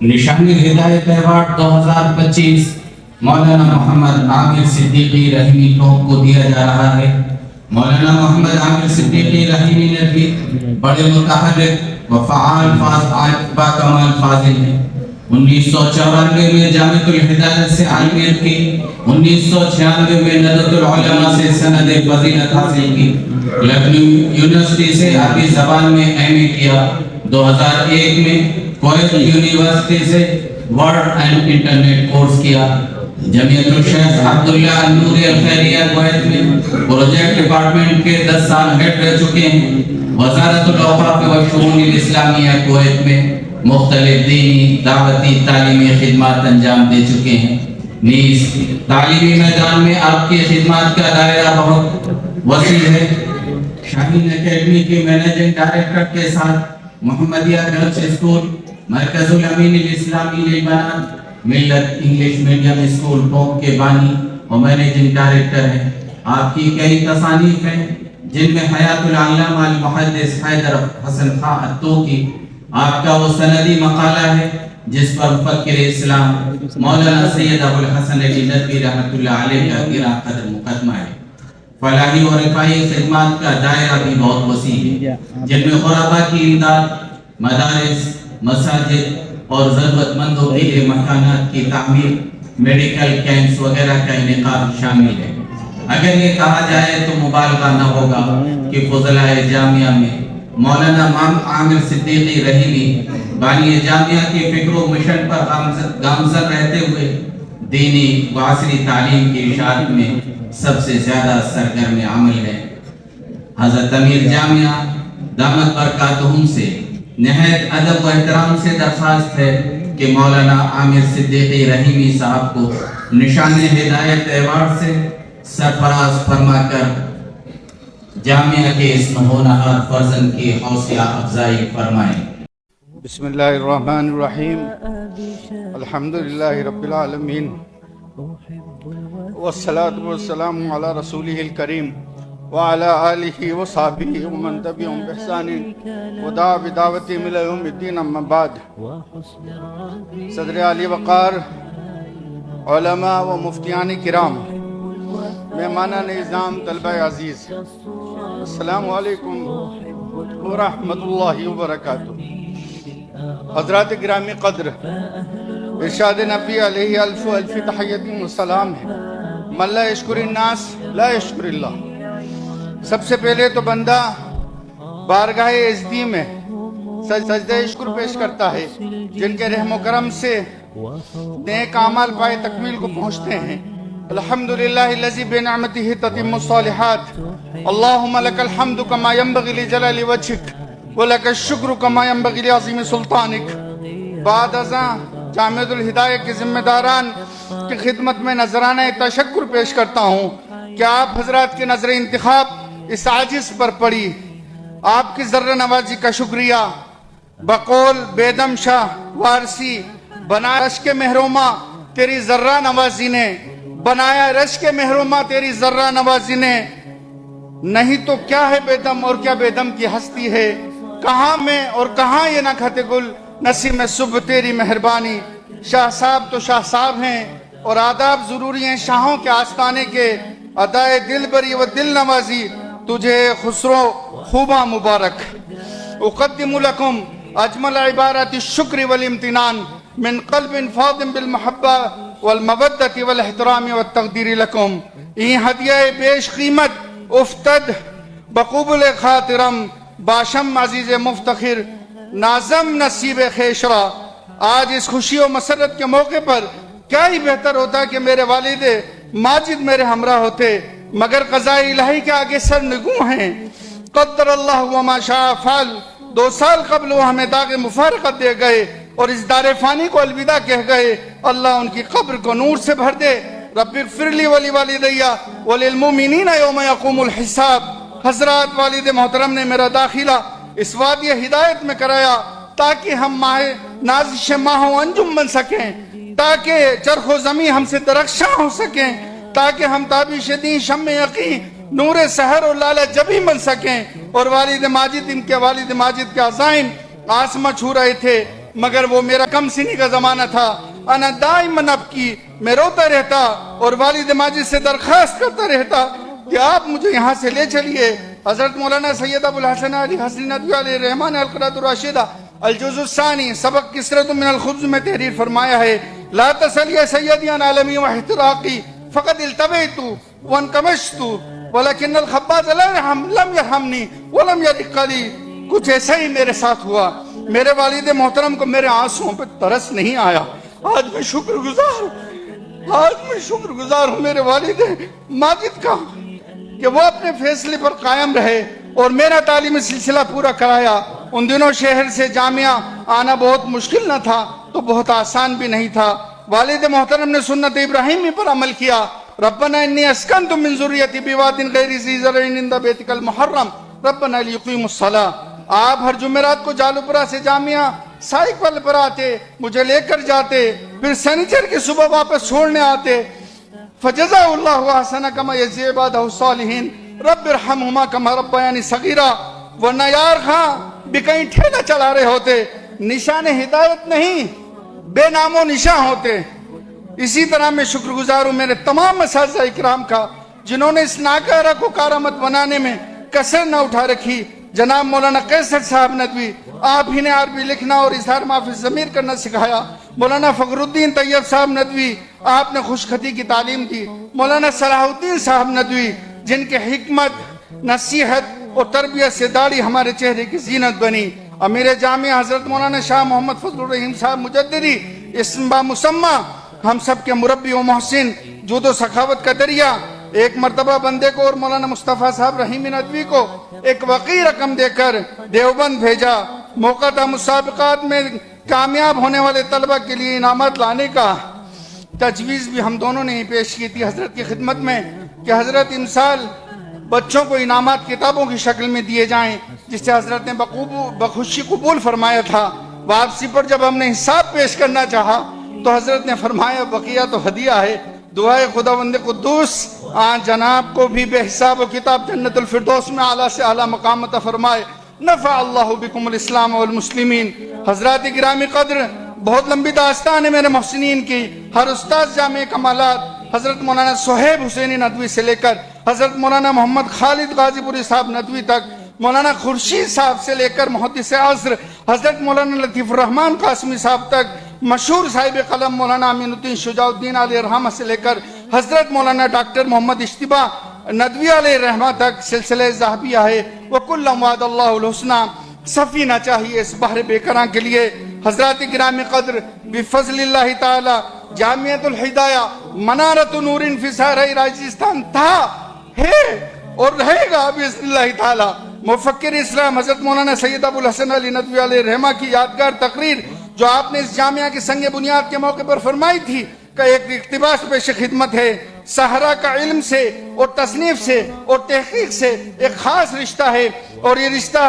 نشان ہدایت ایوارڈ 2025 مولانا محمد عامر صدیقی رحیمی ٹوپ کو دیا جا رہا ہے۔ مولانا محمد عامر صدیقی رحیمی نے بھی بڑے متحرک و فعال با کمال فاضل ہیں۔ 1994 میں جامعۃ الہدایت سے عالمیت کی، 1996 میں ندوۃ العلماء سے سند فضیلت حاصل کی، لکھنؤ یونیورسٹی سے عربی زبان میں ایم اے کیا، 2001 میں کویت یونیورسٹی سے ورڈ اینڈ انٹرنیٹ کورس کیا، جمعیت الشیخ عبداللہ النوری الخیریہ کویت میں پروجیکٹ ڈپارٹمنٹ کے 10 سال ہیڈ رہ چکے ہیں، وزارت الاوقاف و شؤون الاسلامیہ کویت میں مختلف دینی، دعوتی، تعلیمی خدمات انجام دے چکے ہیں۔ نیز تعلیمی میدان میں آپ کی خدمات کا دائرہ بہت وسیع ہے۔ شاہین اکیڈمی کے مینیجنگ ڈائریکٹر کے ساتھ محمدیہ گرلز اسکول، مرکز الامین الاسلامی للبنات، ملت انگلش میڈیم اسکول ٹوپ کے بانی اور مینیجنگ ڈائریکٹر ہیں۔ آپ کی کئی تصانیف ہیں جن میں حیات العلامہ المحدث حیدر حسن خان الطوقی، آپ کا وہ سندی مقالہ ہے جس پر مفکر اسلام مولانا سید ابو الحسن علی ندوی رحمۃ اللہ علیہ کا گراں قدر مقدمہ ہے۔ فلاحی اور رفاہی خدمات کا دائرہ بھی بہت وسیع ہے، جن میں غرباء کی امداد، مدارس، مساجد اور ضرورت مندوں کے لیے مکانات کی تعمیر، میڈیکل کیمپس وغیرہ کا انعقاد شامل ہے۔ اگر یہ کہا جائے تو مبالغہ نہ ہوگا کہ فضلائے جامعہ میں مولانا عامر صدیقی رحیمی بانی جامعہ کی فکر و مشن پر گامزن رہتے ہوئے دینی و عصری تعلیم کی اشاعت میں سب سے زیادہ سرگرم عمل ہے۔ حضرت امیر جامعہ دامت برکاتہم سے نہایت ادب و احترام سے درخواست ہے کہ مولانا عامر صدیقی رحیمی صاحب کو نشان ہدایت ایوارڈ سے سرفراز فرما کر جامعہ کے اس ہونہار فرزند کی حوصلہ افزائی فرمائیں۔ بسم اللہ الرحمن الرحیم، الحمدللہ رب العالمین، والصلاة والسلام علی رسولہ الکریم وعلی آلہ وصحبہ ومن تبعہم بإحسان ودعا بدعوتہم الی یوم الدین، اما بعد۔ صدر عالی وقار، علماء و مفتیان کرام، مہمانان نظام، طلبہ عزیز، السلام علیکم ورحمۃ اللہ وبرکاتہ۔ حضرات گرامی قدر، ارشاد نبی علیہ الف الف تحیت و سلام ہے، من لا یشکر الناس لا یشکر اللہ۔ سب سے پہلے تو بندہ بارگاہ عزتی میں سجدہ شکر پیش کرتا ہے، جن کے رحم و کرم سے نیک اعمال پائے تکمیل کو پہنچتے ہیں۔ الحمدللہ الذی بنعمتہ تتم الصالحات، اللہم لک الحمد کما ینبغی لجلال وجہک وَلَكَ الشُّكْرُ كَمَا يَنبَغِي لِعَظِيمِ سُلْطَانِكَ۔ بعد ازاں جامعۃ الہدایت کے ذمہ داران کی خدمت میں نذرانہ تشکر پیش کرتا ہوں کہ آپ حضرات کے نظر انتخاب اس عاجز پر پڑی۔ آپ کی ذرہ نوازی کا شکریہ۔ بقول بیدم شاہ وارسی، بنایا رشک محرومہ تیری ذرہ نوازی نے، بنایا رشک محرومہ تیری ذرہ نوازی نے، نہیں تو کیا ہے بیدم اور کیا بیدم کی ہستی ہے، کہاں میں اور کہاں یہ نہ کھتے گل، نسیم صبح تیری مہربانی۔ شاہ صاحب تو شاہ صاحب ہیں اور آداب ضروری ہیں شاہوں کے آستانے کے، ادائے دل بری و دل نوازی تجھے خسرو خوبہ مبارک۔ اقدم لکم اجمل عبارات الشکر والامتنان من قلب فاض بالمحبہ والمودت والاحترام والتقدیر لکم۔ یہ ہدیہ بیش قیمت افتد بقبول خاطرم باشم عزیز مفتخر نازم نصیب خیشرا۔ آج اس خوشی و مسرت کے موقع پر کیا ہی بہتر ہوتا کہ میرے والد ماجد میرے ہمراہ ہوتے، مگر قضاء الہی کے آگے سر نگوں ہیں۔ قدر اللہ وما شاء فعل، 2 سال قبل وہ ہمیں داغ مفارقت دے گئے اور اس دار فانی کو الوداع کہہ گئے۔ اللہ ان کی قبر کو نور سے بھر دے۔ رب اغفر لی ولی والدیہ وللمؤمنین یوم یقوم الحساب۔ حضرات، والد محترم نے میرا داخلہ اس وادی ہدایت میں کرایا تاکہ ہم نازش ماہ و انجم بن سکیں، تاکہ چرخ و زمین ہم سے درخشاں ہو سکیں، تاکہ ہم تابش دین شمع یقین نور سحر اور لالہ جبی بن سکیں۔ اور والد ماجد، ان کے والد ماجد کے عزائم آسماں چھو رہے تھے مگر وہ میرا کم سنی کا زمانہ تھا. انا دائماً ابکی، میں روتا رہتا اور والد ماجد سے درخواست کرتا رہتا کہ آپ مجھے یہاں سے لے چلیے. حضرت مولانا سید ابو الحسن علی حسنی ندوی علیہ الرحمٰن القراۃ الراشدہ الجزء الثانی سبق کسرۃ من الخبز میں تحریر فرمایا ہے: لا تسل یا سیدی عن عالمی و احتراقی فقد التویت وانکمشت ولکن الخباز لم یرحمنی ولم یرق لی. کچھ ایسا ہی میرے ساتھ ہوا. میرے والد محترم کو میرے آنسوؤں پہ ترس نہیں آیا. آج میں شکر گزار ہوں میرے والد ماجد کا کہ وہ اپنے فیصلے پر قائم رہے اور میرا تعلیمی سلسلہ پورا کرایا. ان دنوں شہر سے جامعہ آنا بہت مشکل نہ تھا تو بہت آسان بھی نہیں تھا. والد محترم نے سنت ابراہیمی پر عمل کیا. ربنا انی اسکنت من ذریتی بواد غیر ذی زرع عند بیتک المحرم ربنا لیقیموا الصلاۃ. آپ ہر جمعرات کو جالوپرا سے جامعہ سائیکل پر آتے، مجھے لے کر جاتے، پھر سنیچر کی صبح واپس چھوڑنے آتے. فجزا اللہ احسن کما یجزی عبادہ الصالحین رب ارحمہما کما ربیانی صغیرا. ورنہ یار خاں بھی کہیں ٹھیلا چلا رہے ہوتے، نشان ہدایت نہیں بے نام و نشاں ہوتے. اسی طرح میں شکر گزار ہوں میرے تمام اساتذہ اکرام کا جنہوں نے اس ناکارہ کو کارآمد بنانے میں کسر نہ اٹھا رکھی. جناب مولانا قیصر صاحب ندوی، آپ ہی نے عربی لکھنا اور اظہار معافی ضمیر کرنا سکھایا. مولانا فخر الدین طیب صاحب ندوی، آپ نے خوش خطی کی تعلیم دی. مولانا صلاح الدین صاحب ندوی، جن کے حکمت، نصیحت اور تربیت سے داڑھی ہمارے چہرے کی زینت بنی. امیر جامعہ حضرت مولانا شاہ محمد فضل الرحیم صاحب مجددی، اسم با مسمہ، ہم سب کے مربی و محسن، جود و سخاوت کا دریا. ایک مرتبہ بندے کو اور مولانا مصطفیٰ صاحب رحیمی ندوی کو ایک وقی رقم دے کر دیوبند بھیجا. موقع تھا مسابقات میں کامیاب ہونے والے طلبہ کے لیے انعامات لانے کا. تجویز بھی ہم دونوں نے ہی پیش کی تھی حضرت کی خدمت میں کہ حضرت امسال بچوں کو انعامات کتابوں کی شکل میں دیے جائیں، جس سے حضرت نے بخوشی قبول فرمایا تھا. واپسی پر جب ہم نے حساب پیش کرنا چاہا تو حضرت نے فرمایا بقیہ تو ہدیہ ہے. دعائے خداوند قدوس جناب کو بھی بے حساب و کتاب جنت الفردوس میں اعلیٰ سے اعلیٰ مقام عطا فرمائے. نفع اللہ بکم الاسلام والمسلمین. حضرات گرامی قدر، بہت لمبی داستان ہے میرے محسنین کی. ہر استاذ جامع کمالات حضرت مولانا صہیب حسینی ندوی سے لے کر حضرت مولانا محمد خالد غازی پوری صاحب ندوی تک، مولانا خورشید صاحب سے لے کر محدث عصر حضرت مولانا لطیف الرحمن قاسمی صاحب تک، مشہور صاحب قلم مولانا امین الدین شجاع الدین علیہ الرحمہ سے لے کر حضرت مولانا ڈاکٹر محمد اشتباہ ندوی علیہ الرحمہ تک سلسلہ ذہبیہ ہے. وَكُلًّا وَعَدَ اللَّهُ الْحُسْنَى. سفینہ چاہیے اس بحر بے کراں کے لیے. حضرات گرامی قدر، بفضل اللہ تعالی جامعۃ الہدایہ منارۃ نور فی صحراء راجستھان تھا، ہے اور رہے گا باذن اللہ تعالی. مفکر اسلام حضرت مولانا سید ابو الحسن علی ندوی علیہ الرحمہ کی یادگار تقریر جو آپ نے اس جامعہ کی سنگ بنیاد کے موقع پر فرمائی تھی کا ایک اقتباس پیش خدمت ہے. صحرا کا علم سے اور تصنیف سے اور تحقیق سے ایک خاص رشتہ ہے، اور یہ رشتہ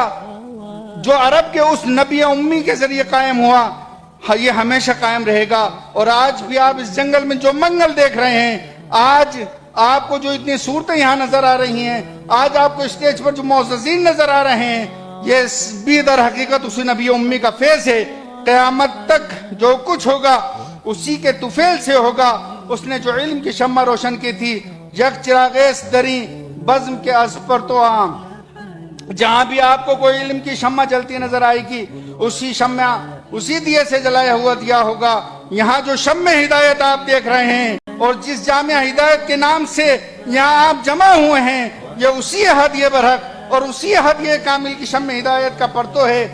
جو عرب کے اس نبی امی کے ذریعے قائم ہوا یہ ہمیشہ قائم رہے گا. اور آج بھی آپ اس جنگل میں جو منگل دیکھ رہے ہیں، آج آپ کو جو اتنی صورتیں یہاں نظر آ رہی ہیں، آج آپ کو اسٹیج پر جو معززین نظر آ رہے ہیں، یہ بھی در حقیقت اسی نبی امی کا فیض ہے. قیامت تک جو کچھ ہوگا اسی کے طفیل سے ہوگا. اس نے جو علم کی شمع روشن کی تھی، یک چراغیس دری بزم کے از پر تو عام. جہاں بھی آپ کو کوئی علم کی شمع جلتی نظر آئے گی، اسی شمع اسی دیے سے جلایا ہوا دیا ہوگا. یہاں جو شمع ہدایت آپ دیکھ رہے ہیں اور جس جامعہ ہدایت کے نام سے یہاں آپ جمع ہوئے ہیں، یہ اسی ہدیہ برحق اور اسی ہدیہ کامل کی شمع ہدایت کا پرتو ہے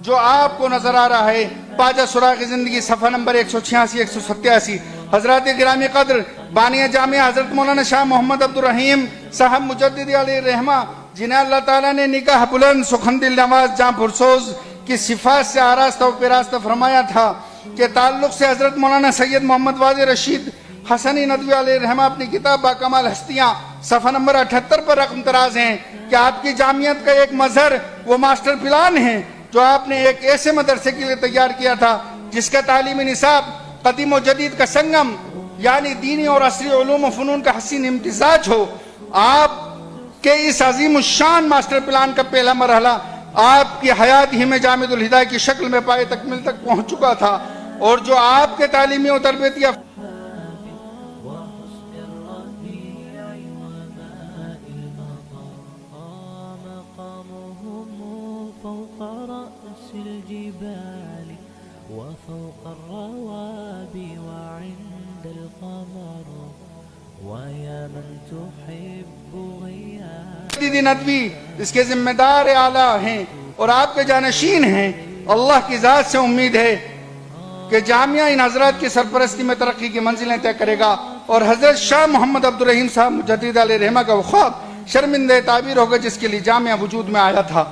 جو آپ کو نظر آ رہا ہے. پاجا سراغ زندگی صفحہ نمبر 186 187. حضرات گرامی قدر، بانی جامعہ حضرت مولانا شاہ محمد عبد الرحیم صاحب مجددی علیہ الرحمہ، جنہیں اللہ تعالیٰ نے نگاہ بلند سخن دل نواز جاں پرسوز کی صفات سے آراستہ و پیراستہ فرمایا تھا کہ تعلق سے حضرت مولانا سید محمد واضح رشید حسنی ندوی علیہ الرحمہ اپنی کتاب باکمال ہستیاں صفحہ نمبر 78 پر رقم تراز ہیں کہ آپ کی جامعیت کا ایک مظہر وہ ماسٹر پلان ہے جو آپ نے ایک ایسے مدرسے کے لیے تیار کیا تھا جس کا تعلیمی نصاب قدیم و جدید کا سنگم یعنی دینی اور عصری علوم و فنون کا حسین امتزاج ہو. آپ کہ اس عظیم الشان ماسٹر پلان کا پہلا مرحلہ آپ کی حیات ہی میں جامع الہدایہ کی شکل میں پائے تکمیل تک پہنچ چکا تھا، اور جو آپ کے تعلیمی و تربیتی فوق رأس الجبال وفوق الروابي وعند القمر ويا من تحب غياب ندوی اس کے ذمہ دار اعلیٰ ہیں اور آپ کے جانشین ہیں. اللہ کی ذات سے امید ہے کہ جامعہ ان حضرات کی سرپرستی میں ترقی کی منزلیں طے کرے گا، اور حضرت شاہ محمد عبد الرحیم صاحب مجدد علیہ رحمہ کا وہ خواب شرمندہ تعبیر ہوگا جس کے لیے جامعہ وجود میں آیا تھا.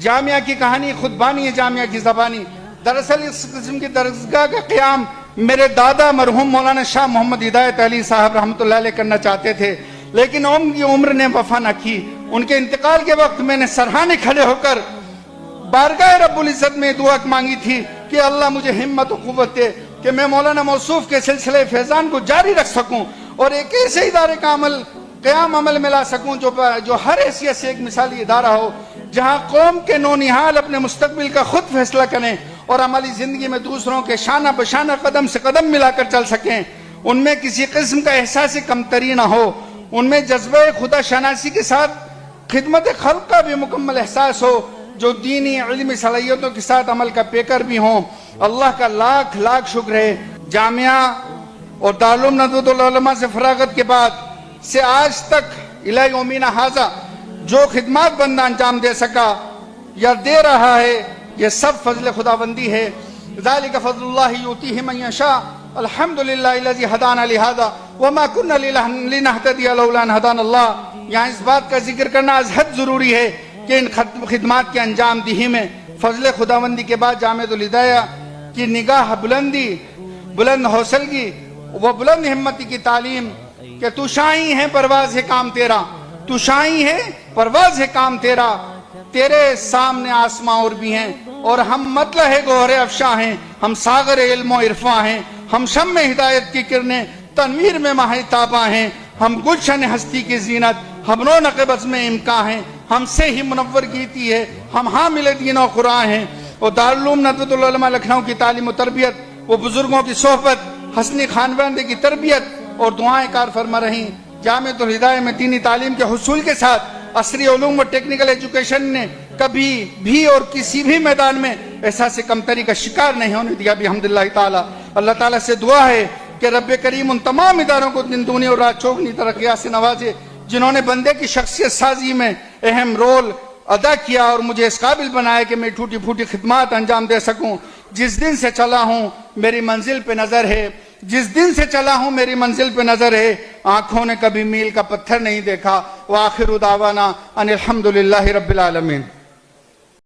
جامعہ کی کہانی خود بانی ہے، جامعہ کی زبانی. دراصل اس قسم کی درسگاہ کا قیام میرے دادا مرحوم مولانا شاہ محمد ہدایت علی صاحب رحمۃ اللہ علیہ کرنا چاہتے تھے، لیکن ان کی عمر نے وفا نہ کی. ان کے انتقال کے وقت میں نے سرہانے کھڑے ہو کر بارگاہ رب العزت میں دعا مانگی تھی کہ اللہ مجھے ہمت و قوت دے کہ میں مولانا موصوف کے سلسلے فیضان کو جاری رکھ سکوں اور ایک ایسے ادارے کا قیام عمل میں لا سکوں جو ہر حیثیت سے ایک مثالی ادارہ ہو، جہاں قوم کے نونہال اپنے مستقبل کا خود فیصلہ کریں اور عملی زندگی میں دوسروں کے شانہ بشانہ قدم سے قدم ملا کر چل سکیں. ان میں کسی قسم کا احساس کمتری نہ ہو، ان میں جذبہ خدا شناسی کے ساتھ خدمت خلق کا بھی مکمل احساس ہو، جو دینی علمی صلاحیتوں کے ساتھ عمل کا پیکر بھی ہوں. اللہ کا لاکھ لاکھ شکر ہے، جامعہ اور دارالعلوم ندوۃ العلماء سے فراغت کے بعد سے آج تک الی یومنا ھذا جو خدمات بندہ انجام دے سکا یا دے رہا ہے، یہ سب فضل خداوندی ہے. ذالک فضل اللہ یؤتیہ من یشاء الحمدللہ الذی ھدانا لھذا وما کنا لنہتدی لولا ان ھدانا اللہ. یہاں اس بات کا ذکر کرنا از حد ضروری ہے کہ ان خدمات کے انجام دہی میں فضل خداوندی کے بعد جامع الہدایہ کی نگاہ بلندی، بلند حوصلگی و بلند ہمتی کی تعلیم کہ تو شاہی ہے پرواز ہے کام تیرا، تو شاہی ہے پرواز ہے کام تیرا، تیرے سامنے آسماں اور بھی ہیں، اور ہم مطلع ہے گوہر افشاں ہیں، ہم ساغر علم و عرفاں ہیں، ہم شمع ہدایت کی کرنیں تنویر میں ماہی تاباں ہیں، ہم گلشن ہستی کی زینت، ہم رونق بزم امکاں ہیں، ہم سے ہی منور گیتی ہے، ہم حامل دین و قرآن ہیں. اور دارالعلوم ندوۃ العلماء لکھنؤ کی تعلیم و تربیت، وہ بزرگوں کی صحبت، حسنی خانواندے کی تربیت اور دعائیں کار فرما رہیں. جامع الہدایہ میں دینی تعلیم کے حصول کے ساتھ عصری علوم و ٹیکنیکل ایجوکیشن نے کبھی بھی اور کسی بھی میدان میں احساس کمتری کا شکار نہیں ہونے دیا بحمداللہ تعالی. اللہ تعالیٰ سے دعا ہے کہ رب کریم ان تمام اداروں کو دن دنیا اور رات چوگنی ترقیات سے نوازے جنہوں نے بندے کی شخصیت سازی میں اہم رول ادا کیا اور مجھے اس قابل بنایا کہ میں ٹوٹی پھوٹی خدمات انجام دے سکوں. جس دن سے چلا ہوں میری منزل پہ نظر ہے، جس دن سے چلا ہوں میری منزل پہ نظر ہے، آنکھوں نے کبھی میل کا پتھر نہیں دیکھا. وآخر دعوانا ان الحمدللہ رب العالمین.